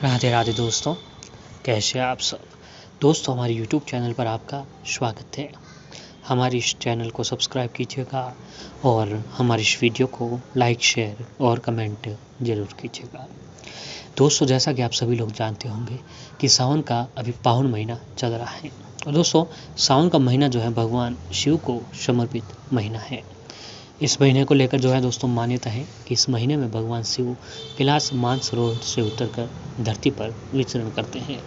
राधे राधे दोस्तों, कैसे हैं आप सब। दोस्तों, हमारे YouTube चैनल पर आपका स्वागत है। हमारे इस चैनल को सब्सक्राइब कीजिएगा और हमारी इस वीडियो को लाइक, शेयर और कमेंट ज़रूर कीजिएगा। दोस्तों, जैसा कि आप सभी लोग जानते होंगे कि सावन का अभी पावन महीना चल रहा है। और दोस्तों, सावन का महीना जो है भगवान शिव को समर्पित महीना है। इस महीने को लेकर जो है दोस्तों मान्यता है कि इस महीने में भगवान शिव कैलाश मानसरोवर से उतरकर धरती पर विचरण करते हैं।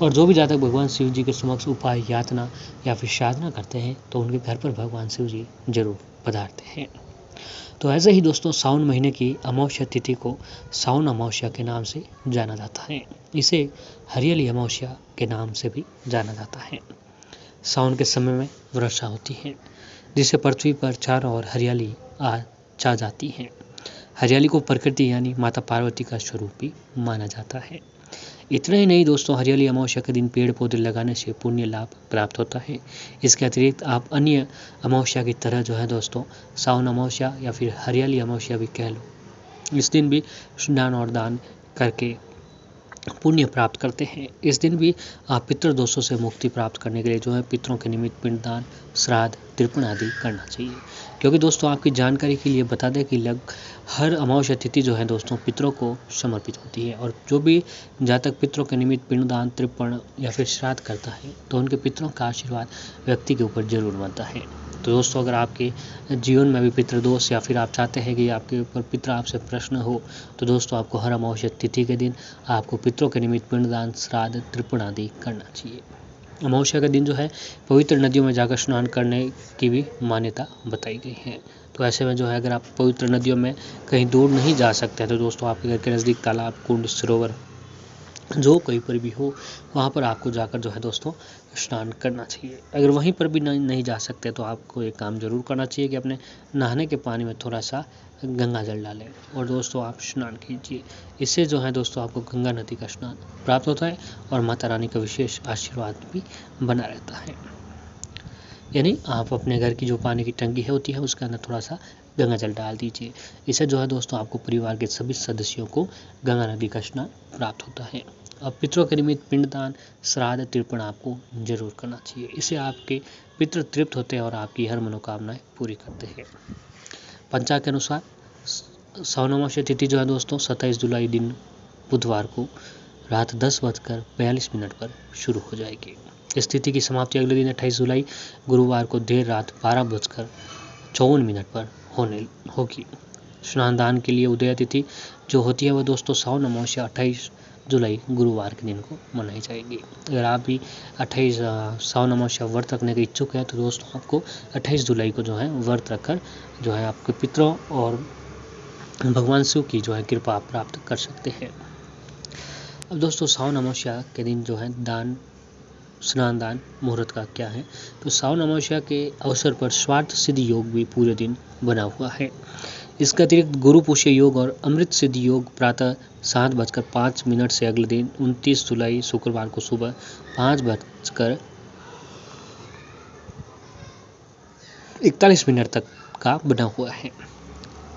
और जो भी जातक भगवान शिव जी के समक्ष उपाय, यातना या फिर साधना करते हैं तो उनके घर पर भगवान शिव जी जरूर पधारते हैं। तो ऐसे ही दोस्तों, सावन महीने की अमावस्या तिथि को सावन अमावस्या के नाम से जाना जाता है। इसे हरियाली अमावस्या के नाम से भी जाना जाता है। सावन के समय में वर्षा होती है, जिससे पृथ्वी पर चारों ओर हरियाली छा जाती है। हरियाली को प्रकृति यानी माता पार्वती का स्वरूप भी माना जाता है। इतना ही नहीं दोस्तों, हरियाली अमावस्या के दिन पेड़ पौधे लगाने से पुण्य लाभ प्राप्त होता है। इसके अतिरिक्त आप अन्य अमावस्या की तरह जो है दोस्तों सावन अमावस्या या फिर हरियाली अमावस्या भी कह लो, इस दिन भी स्नान और दान करके पुण्य प्राप्त करते हैं। इस दिन भी आप पितृदोषों से मुक्ति प्राप्त करने के लिए जो है पितरों के निमित्त पिंडदान, श्राद्ध, तर्पण आदि करना चाहिए। क्योंकि दोस्तों आपकी जानकारी के लिए बता दें कि हर अमावस्या तिथि जो है दोस्तों पितरों को समर्पित होती है। और जो भी जातक पितरों के निमित्त पिंडदान, तर्पण या फिर श्राद्ध करता है तो उनके पितरों का आशीर्वाद व्यक्ति के ऊपर जरूर बनता है। तो दोस्तों, अगर आपके जीवन में भी पितृदोष या फिर आप चाहते हैं कि आपके ऊपर पितर आपसे प्रश्न हो तो दोस्तों आपको हर अमावस्या तिथि के दिन आपको पितरों के निमित्त पिंडदान, श्राद्ध, तर्पण आदि करना चाहिए। अमावस्या का दिन जो है पवित्र नदियों में जाकर स्नान करने की भी मान्यता बताई गई है। तो ऐसे में जो है अगर आप पवित्र नदियों में कहीं दूर नहीं जा सकते तो दोस्तों आपके घर के नज़दीक तालाब, कुंड, सरोवर जो कहीं पर भी हो वहाँ पर आपको जाकर जो है दोस्तों स्नान करना चाहिए। अगर वहीं पर भी नहीं जा सकते तो आपको एक काम जरूर करना चाहिए कि अपने नहाने के पानी में थोड़ा सा गंगा जल डालें और दोस्तों आप स्नान कीजिए। इससे जो है दोस्तों आपको गंगा नदी का स्नान प्राप्त होता है और माता रानी का विशेष आशीर्वाद भी बना रहता है। यानी आप अपने घर की जो पानी की टंकी है होती है उसके अंदर थोड़ा सा गंगा जल डाल दीजिए। इससे जो है दोस्तों आपको परिवार के सभी सदस्यों को गंगा नदी का स्नान प्राप्त होता है। अब पितरों के निमित्त पिंडदान, श्राद्ध, तर्पण आपको जरूर करना चाहिए। इससे आपके पितृ तृप्त होते हैं और आपकी हर मनोकामनाएं पूरी करते हैं। पंचांग के अनुसार सावन अमावस्या तिथि जो है दोस्तों 27 जुलाई दिन बुधवार को रात 10:42 पर शुरू हो जाएगी। इस तिथि की समाप्ति अगले दिन 28 जुलाई गुरुवार को देर रात 12:54 पर होने होगी। स्नान दान के लिए उदय तिथि जो होती है वह दोस्तों सावन अमावस्या 28 जुलाई गुरुवार के दिन को मनाई जाएगी। अगर आप भी 28 सावन अमावस्या व्रत रखने के इच्छुक हैं तो दोस्तों आपको 28 जुलाई को जो है व्रत रखकर जो है आपके पितरों और भगवान शिव की जो है कृपा प्राप्त कर सकते हैं। अब दोस्तों सावन अमावस्या के दिन जो है दान, स्नान दान मुहूर्त का क्या है, तो सावन अमावस्या के अवसर पर स्वार्थ सिद्धि योग भी पूरे दिन बना हुआ है। इसके अतिरिक्त गुरु पुष्य योग और अमृत सिद्धि योग प्रातः 7:05 से अगले दिन 29 जुलाई शुक्रवार को सुबह 5:41 तक का बना हुआ है।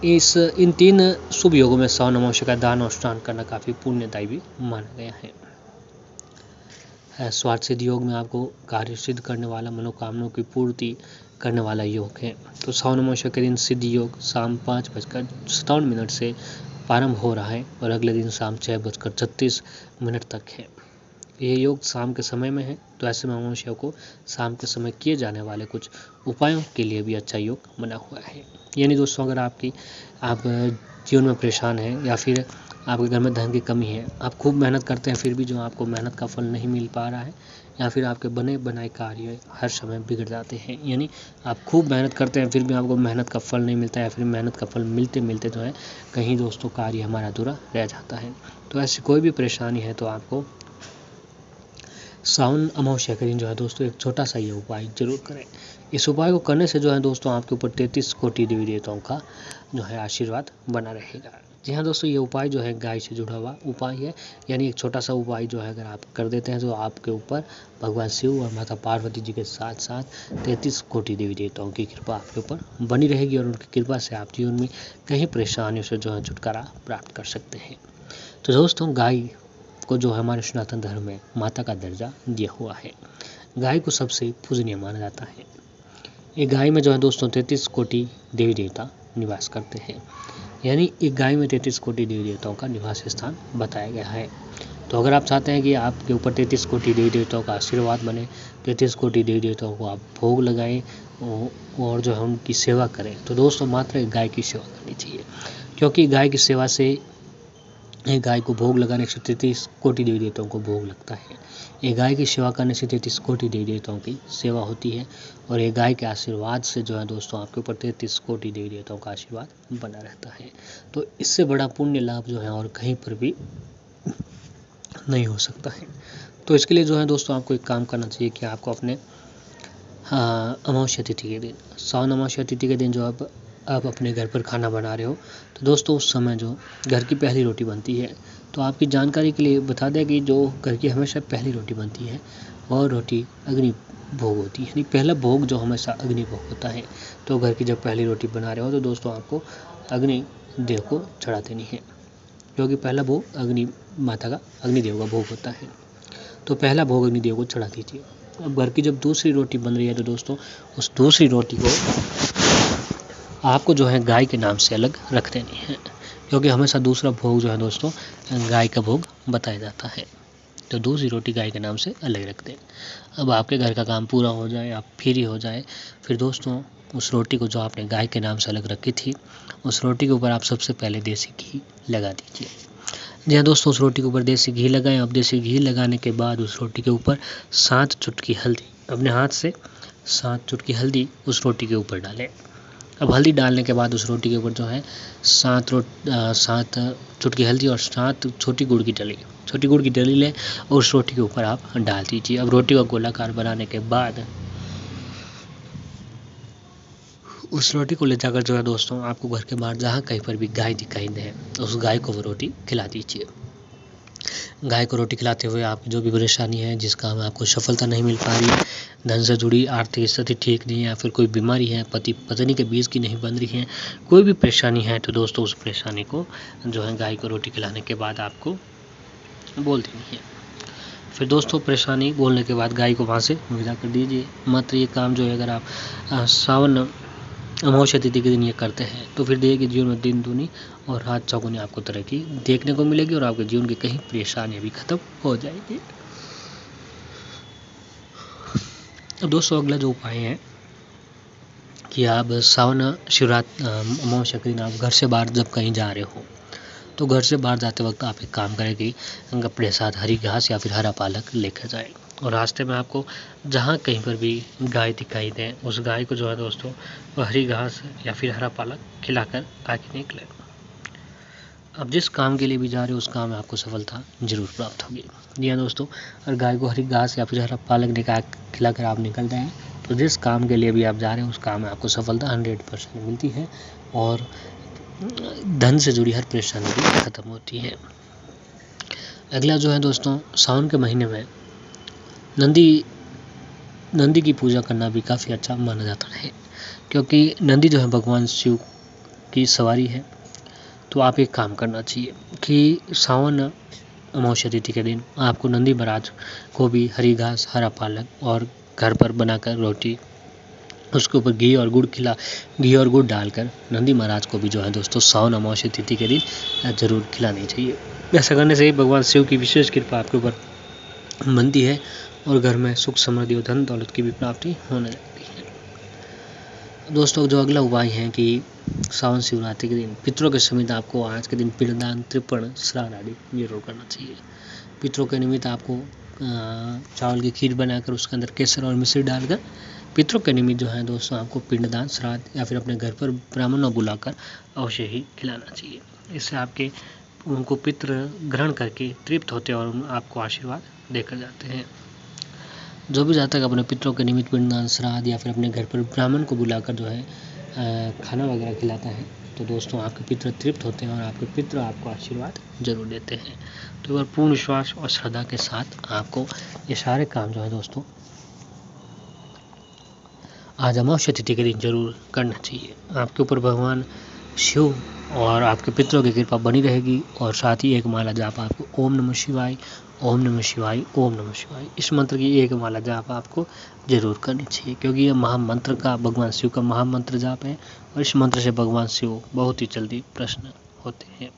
इन 3 शुभ योगों में सावन अमावस्या का दान और स्नान करना काफी पुण्यदायी भी माना गया है। स्वार्थ सिद्धि योग में आपको कार्य सिद्ध करने वाला, मनोकामनाओं की पूर्ति करने वाला योग है। तो सावन अमावस्या के दिन सिद्धि योग शाम 5:57 से प्रारंभ हो रहा है और अगले दिन शाम 6:36 तक है। ये योग शाम के समय में है। तो ऐसे में अमावस्या को शाम के समय किए जाने वाले कुछ उपायों के लिए भी अच्छा योग बना हुआ है। यानी दोस्तों, अगर आप जीवन में परेशान हैं या फिर आपके घर में धन की कमी है, आप खूब मेहनत करते हैं फिर भी जो आपको मेहनत का फल नहीं मिल पा रहा है, या फिर आपके बने बनाए कार्य हर समय बिगड़ जाते हैं, यानी आप खूब मेहनत करते हैं फिर भी आपको मेहनत का फल नहीं मिलता है, या फिर मेहनत का फल मिलते मिलते जो है कहीं दोस्तों कार्य हमारा अधूरा रह जाता है, तो ऐसी कोई भी परेशानी है तो आपको सावन अमावस्या के दिन जो है दोस्तों एक छोटा सा ये उपाय जरूर करें। इस उपाय को करने से जो है दोस्तों आपके ऊपर 33 कोटि देवी देवताओं का जो है आशीर्वाद बना रहेगा। जी हाँ दोस्तों, ये उपाय जो है गाय से जुड़ा हुआ उपाय है, यानी एक छोटा सा उपाय जो है अगर आप कर देते हैं तो आपके ऊपर भगवान शिव और माता पार्वती जी के साथ साथ 33 कोटि देवी देवताओं की कृपा आपके ऊपर बनी रहेगी और उनकी कृपा से आप जीवन में कहीं परेशानियों से जो है छुटकारा प्राप्त कर सकते हैं। तो दोस्तों, गाय को जो हमारे सनातन धर्म में माता का दर्जा दिया हुआ है। गाय को सबसे पूजनीय माना जाता है। एक गाय में जो है दोस्तों 33 कोटि देवी देवता निवास करते हैं, यानी एक गाय में 33 कोटि देवी देवताओं का निवास स्थान बताया गया है। तो अगर आप चाहते हैं कि आपके ऊपर 33 कोटि देवी देवताओं का आशीर्वाद बने, 33 कोटि देवी देवताओं को आप भोग लगाएं और जो है उनकी सेवा करें, तो दोस्तों मात्र एक गाय की सेवा करनी चाहिए, क्योंकि गाय की सेवा से, एक गाय को भोग लगाने से 33 कोटि देवी देवताओं को भोग लगता है। एक गाय की सेवा करने से 33 कोटि देवी देवताओं की सेवा होती है, और एक गाय के आशीर्वाद से जो है दोस्तों आपके ऊपर 33 कोटि देवी देवताओं का आशीर्वाद बना रहता है। तो इससे बड़ा पुण्य लाभ जो है और कहीं पर भी नहीं हो सकता है। तो इसके लिए जो है दोस्तों आपको एक काम करना चाहिए कि आपको अपने अमावस्या तिथि के दिन, सावन अमावस्या तिथि के दिन जो आप अपने घर पर खाना बना रहे हो, तो दोस्तों उस समय जो घर की पहली रोटी बनती है, तो आपकी जानकारी के लिए बता दें कि जो घर की हमेशा पहली रोटी बनती है और रोटी अग्नि भोग होती है, यानी पहला भोग जो हमेशा अग्नि भोग होता है। तो घर की जब पहली रोटी बना रहे हो तो दोस्तों आपको अग्नि देव को चढ़ा देनी है, क्योंकि पहला भोग अग्नि माता का, अग्निदेव का भोग होता है। तो पहला भोग अग्निदेव को चढ़ा दीजिए। अब घर की जब दूसरी रोटी बन रही है तो दोस्तों उस दूसरी रोटी को आपको जो है गाय के नाम से अलग रख देनी है, क्योंकि हमेशा दूसरा भोग जो है दोस्तों गाय का भोग बताया जाता है। तो दूसरी रोटी गाय के नाम से अलग रख दें। अब आपके घर का काम पूरा हो जाए, आप फ्री हो जाए, फिर दोस्तों उस रोटी को जो आपने गाय के नाम से अलग रखी थी, उस रोटी के ऊपर आप सबसे पहले देसी घी लगा दीजिए। जी हाँ दोस्तों, उस रोटी के ऊपर देसी घी लगाएं। अब देसी घी लगाने के बाद उस रोटी के ऊपर 7 चुटकी हल्दी, अपने हाथ से 7 चुटकी हल्दी उस रोटी के ऊपर डालें। अब हल्दी डालने के बाद उस रोटी के ऊपर जो है 7 चुटकी हल्दी और 7 छोटी गुड़ की डली लें और उस रोटी के ऊपर आप डाल दीजिए। अब रोटी का गोलाकार बनाने के बाद उस रोटी को ले जाकर जो है दोस्तों आपको घर के बाहर जहाँ कहीं पर भी गाय दिखाई दे, उस गाय को वो रोटी खिला दीजिए। गाय को रोटी खिलाते हुए आपकी जो भी परेशानी है, जिस काम में आपको सफलता नहीं मिल पा रही है, धन से जुड़ी आर्थिक स्थिति ठीक नहीं है, या फिर कोई बीमारी है, पति पत्नी के बीच की नहीं बन रही है, कोई भी परेशानी है, तो दोस्तों उस परेशानी को जो है गाय को रोटी खिलाने के बाद आपको बोल देनी है। फिर दोस्तों परेशानी बोलने के बाद गाय को वहाँ से विदा कर दीजिए। मात्र ये काम जो है अगर आप सावन अमावस्या तिथि के दिन ये करते हैं तो फिर देखिए जीवन में दिन दूनी और रात चौगुनी आपको तरक्की देखने को मिलेगी और आपके जीवन की कहीं परेशानियां भी खत्म हो जाएगी। अब दोस्तों अगला जो उपाय है कि आप सावन शिवरात्रि अमावस्या के दिन आप घर से बाहर जब कहीं जा रहे हो, तो घर से बाहर जाते वक्त आप एक काम करें कि अपने साथ हरी घास या फिर हरा पालक लेकर जाएं, और रास्ते में आपको जहाँ कहीं पर भी गाय दिखाई दे, उस गाय को जो है दोस्तों हरी घास या फिर हरा पालक खिलाकर आगे निकले। अब जिस काम के लिए भी जा रहे हो उस काम में आपको सफलता जरूर प्राप्त होगी। जी हाँ दोस्तों, अगर गाय को हरी घास या फिर हरा पालक खिलाकर आप निकल जाएँ तो जिस काम के लिए भी आप जा रहे हैं उस काम में आपको सफलता 100% मिलती है और धन से जुड़ी हर परेशानी भी खत्म होती है। अगला जो है दोस्तों, सावन के महीने में नंदी की पूजा करना भी काफ़ी अच्छा माना जाता है, क्योंकि नंदी जो है भगवान शिव की सवारी है। तो आप एक काम करना चाहिए कि सावन अमावस्या तिथि के दिन आपको नंदी महाराज को भी हरी घास, हरा पालक और घर पर बनाकर रोटी, उसके ऊपर घी और गुड़ डालकर नंदी महाराज को भी जो है दोस्तों सावन अमावस्या तिथि के दिन जरूर खिलानी चाहिए। ऐसा करने से भगवान शिव की विशेष कृपा आपके ऊपर बनती है और घर में सुख समृद्धि और धन दौलत की भी प्राप्ति होने लगती है। दोस्तों जो अगला उपाय है कि सावन शिवरात्रि के दिन पितरों के समेत आपको आज के दिन पिंडदान, तर्पण, श्राद्ध आदि जरूर करना चाहिए। पितरों के निमित्त आपको चावल की खीर बनाकर उसके अंदर केसर और मिश्री डालकर पितरों के निमित्त जो है दोस्तों आपको पिंडदान, श्राद्ध या फिर अपने घर पर ब्राह्मणों बुलाकर अवश्य ही खिलाना चाहिए। इससे उनको पितृ ग्रहण करके तृप्त होते हैं और आपको आशीर्वाद देकर जाते हैं। जो भी जातक अपने पितरों के निमित्त पिंडदान, श्राद्ध या फिर अपने घर पर ब्राह्मण को बुलाकर जो है खाना वगैरह खिलाता है, तो दोस्तों आपके पितृ तृप्त होते हैं और आपके पितृ आपको आशीर्वाद जरूर देते हैं। तो अगर पूर्ण विश्वास और श्रद्धा के साथ आपको ये सारे काम जो है दोस्तों आज अमावस्या तिथि के दिन जरूर करना चाहिए। आपके ऊपर भगवान शिव और आपके पितरों की कृपा बनी रहेगी। और साथ ही एक माला जाप आपको ओम नमः शिवाय, ओम नमः शिवाय, ओम नमः शिवाय, इस मंत्र की एक माला जाप आपको जरूर करनी चाहिए, क्योंकि ये महामंत्र का भगवान शिव का महामंत्र जाप है और इस मंत्र से भगवान शिव बहुत ही जल्दी प्रसन्न होते हैं।